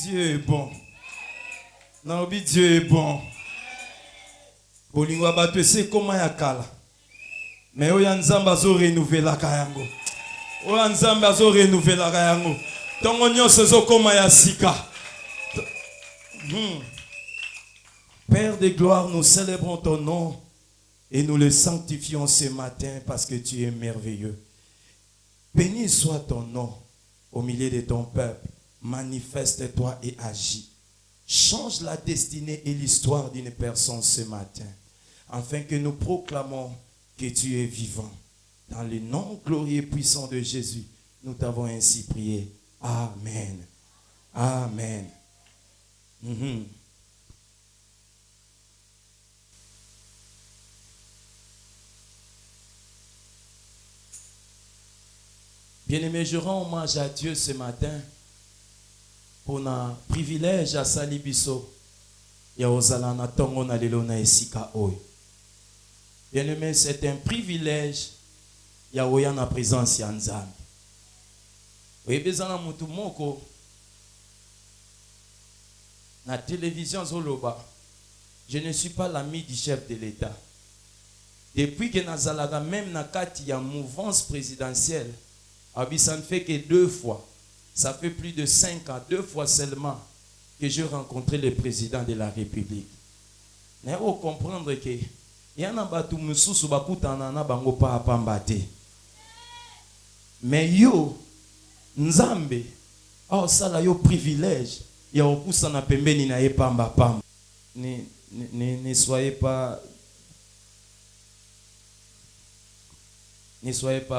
Dieu est bon. Naobi, Dieu est bon. Bolingwa bato c'est comment ya kala. Mais oya nzamba zo renouveler la kayango. Oya nzamba zo renouveler la kayango. Tongo nyonso zo koma ya sika. Père de gloire, nous célébrons ton nom et nous le sanctifions ce matin parce que tu es merveilleux. Béni soit ton nom au milieu de ton peuple. Manifeste-toi et agis. Change la destinée et l'histoire d'une personne ce matin, afin que nous proclamons que tu es vivant. Dans le nom glorieux et puissant de Jésus, nous t'avons ainsi prié. Amen. Amen. Bien-aimé, je rends hommage à Dieu ce matin pour un privilège à Salibiso. Yaozalana tongo na lelo na esika oy. Bien-aimé, c'est un privilège yaoya na présence ya Nzambe. Oyebezana mutu moko na télévision zoloba. Je ne suis pas l'ami du chef de l'État. Depuis que nazalaga même na kati ya mouvance présidentielle, ça ne fait que 2 fois. Ça fait plus de 5 ans, 2 fois seulement que j'ai rencontré le président de la République. Mais il faut comprendre que il y a un batu mususu bakutana na bango pa apambate. Mais yo Nzambe a sala yo privilège ya okusa na pembeni na epamba pamba. Ne soyez pas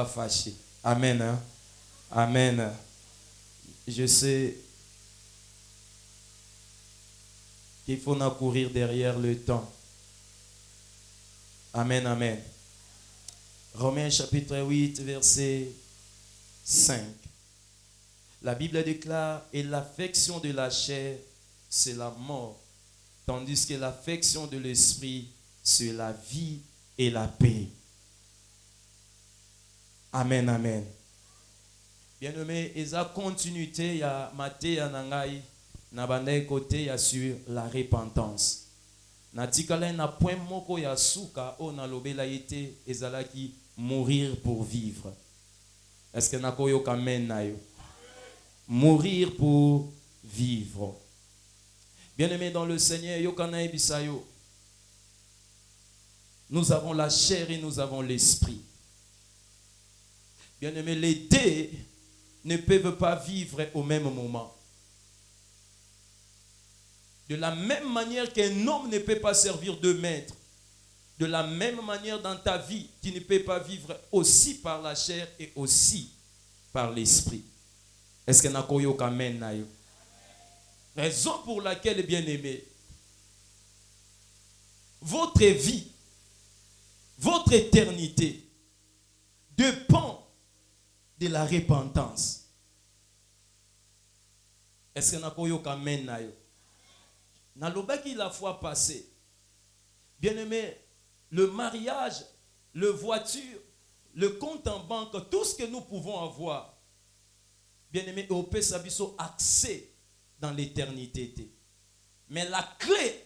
fâchés. Amen. Hein? Amen. Je sais qu'il faut pas courir derrière le temps. Amen, amen. Romains chapitre 8, verset 5. La Bible déclare, et l'affection de la chair, c'est la mort, tandis que l'affection de l'esprit, c'est la vie et la paix. Amen, amen. Bien-aimé, et sa continuité, il y a Matthieu Nangai, Nabandai côté, il y a sur la repentance. Natikala na point moko ya suka, o na lobela ite, ezalaki mourir pour vivre. Est-ce que nakoyo kamen na yo? Mourir pour vivre. Bien-aimé dans le Seigneur, yokana ebisayo. Nous avons la chair et nous avons l'esprit. Bien-aimé, les deux ne peuvent pas vivre au même moment. De la même manière qu'un homme ne peut pas servir de maître, de la même manière dans ta vie, tu ne peux pas vivre aussi par la chair et aussi par l'esprit. Est-ce que nakoyo kamen na yo? Raison pour laquelle, bien-aimé, votre vie, votre éternité dépend de la repentance. Est-ce que nakoyo kamen na yo? Nalobaki la fois passée. Bien-aimé, le mariage, le voiture, le compte en banque, tout ce que nous pouvons avoir, bien-aimé, au Pesabiso accès dans l'éternité. Mais la clé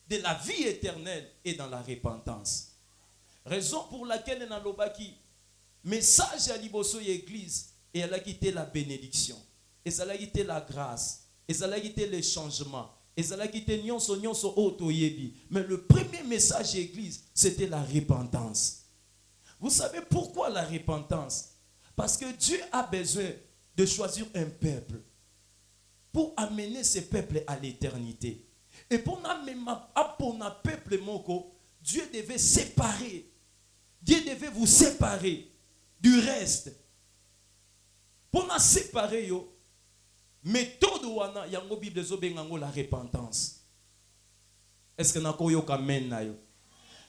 de la vie éternelle est dans la repentance. Raison pour laquelle Nalobaki message à l'Iboso Église, et elle a quitté la bénédiction, et elle a quitté la grâce, et elle a quitté le changement, et elle a quitté nyonso auto yebi. Mais le premier message Église, c'était la repentance. Vous savez pourquoi la repentance? Parce que Dieu a besoin de choisir un peuple pour amener ce peuple à l'éternité. Et pour un peuple moko, Dieu devait séparer. Dieu devait vous séparer du reste. Pour nous séparer, méthode wana yango Bible zobengango la repentance. Est-ce que nakoyo kamen na yo?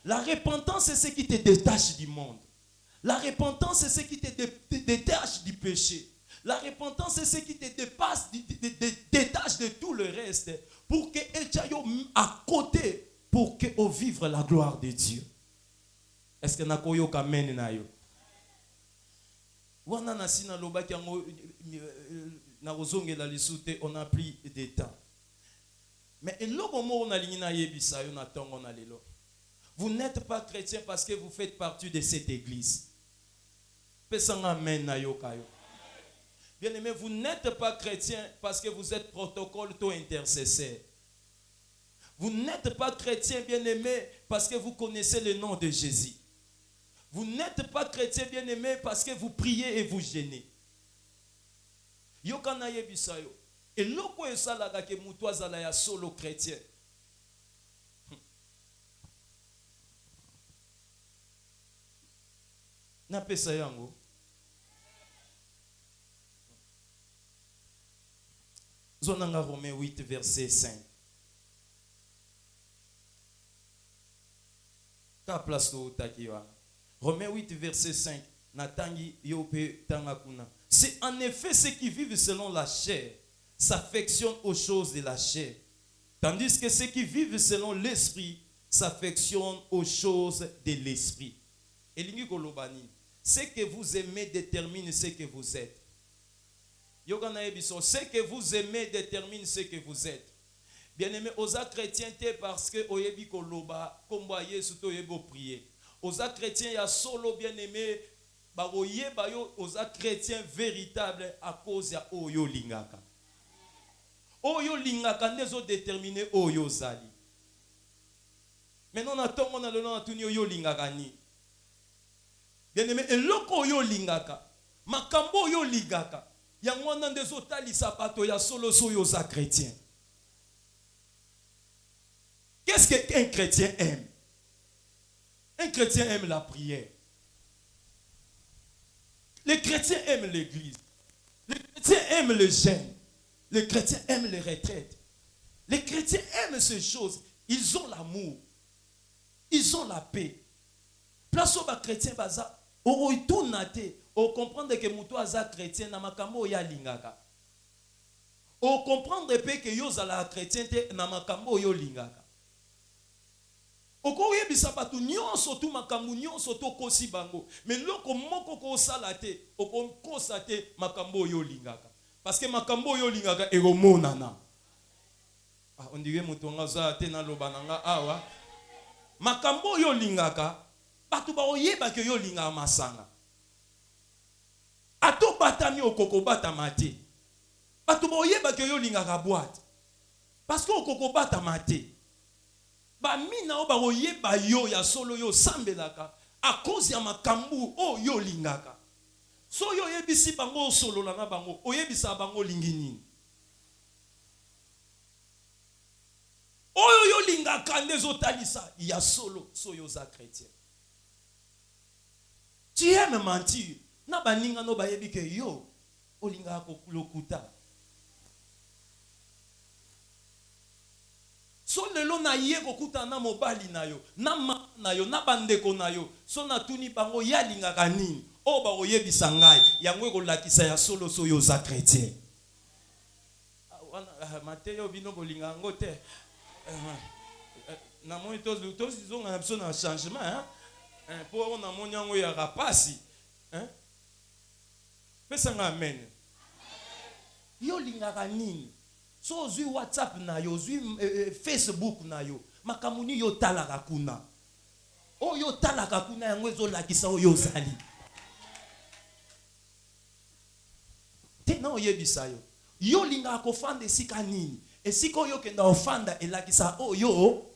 La repentance, c'est ce qui te détache du monde. La repentance, c'est ce qui te détache du péché. La repentance, c'est ce qui te détache de tout le reste pour que Echayo à côté pour que on vivre la gloire de Dieu. Est-ce que nakoyo kamen na yo? Wana nasina lobaki yango on a pris des temps. Mais vous n'êtes pas chrétien parce que vous faites partie de cette église. Bien-aimé, vous n'êtes pas chrétien parce que vous êtes protocole tout intercesseur. Vous n'êtes pas chrétien, bien-aimé, parce que vous connaissez le nom de Jésus. Vous n'êtes pas chrétien, bien-aimé, parce que vous priez et vous gênez. Yokanaye bisayo. Et loko esalaga ke mutu azala ya solo chrétien. Na pesa yango. Zonanga Romains 8 verset 5. Ta place to takiwa. Romains 8 verset 5. Natangi yope tangakuna. C'est en effet ceux qui vivent selon la chair s'affectionnent aux choses de la chair. Tandis que ceux qui vivent selon l'esprit s'affectionnent aux choses de l'esprit. Et l'ingi kolobani. Ce que vous aimez détermine ce que vous êtes. Ce que vous aimez détermine ce que vous êtes. Bien-aimé, osa chrétien parce que oyebi koloba, kombo Yesu to yebo prier. Osa chrétien ya solo bien-aimé, ba oyeba yo osa chrétien véritable à cause ya oyo lingaka. Oyo lingaka ndezo déterminer oyo zali. Maintenant on attend on a le nom atuni oyo lingaka ni. Bien-aimé, eloko oyo lingaka, makambo oyo lingaka. Yango ndezo tali sapato ya solo soyo za chrétien. Qu'est-ce qu'un chrétien aime? Un chrétien aime la prière. Les chrétiens aiment l'église. Les chrétiens aiment le jeûne. Les chrétiens aiment les retraites. Les chrétiens aiment ces choses. Ils ont l'amour. Ils ont la paix. Place au chrétien baza. On comprendre que muto aza chrétien na makambo ya lingaka. On comprendre que yo zala chrétien te na makambo yo lingaka. Oko yebisa batu nyonso tu makambo nyonso to kosi bango. Mais loko moko ko sala te, oko kosa te makambo yo lingaka. Parce que makambo yo lingaka ego monana. Ah on dirait muto ngaza te na lobananga awa. Makambo yo lingaka batu ba oyeba ke yo lingaka masanga. Ato batami okoko batamate. Batu ba oyeba ke yo lingaka boîte. Parce que okoko batamate. Ba mina o ba oyeba yo ya solo yo sambelaka a cause ya makambu o yo lingaka. So yo yebisi bango solo langa bango oyebisa bango lingini. Oyo yo lingaka ndezo talisa ya solo so yo za chrétien. Tu aimes mentir. Na baninga no bayebi ke yo olinga ko lokuta. So lelo na ye kokuta na mobali na yo, na ma na yo, na bandeko na yo, so na tuni bango ya lingaka nini? O ba oyebisa ngai, yango ko lakisa ya solo so yo za chrétien. Mateo bino bolinga ngote. Na moni tos disons na besoin d'un changement, hein? Pour on a moni yango ya rapasi, hein? Pesanga amen. Yo lingaka nini? So zui WhatsApp na yo, zui Facebook na yo, makamuni yo talaka kuna. O yo talaka kuna yango ezo lakisa o yo zali. Te na oyebisa yo. Yo lingaka kofanda esika nini? Esika yo kenda ofanda elakisa o yo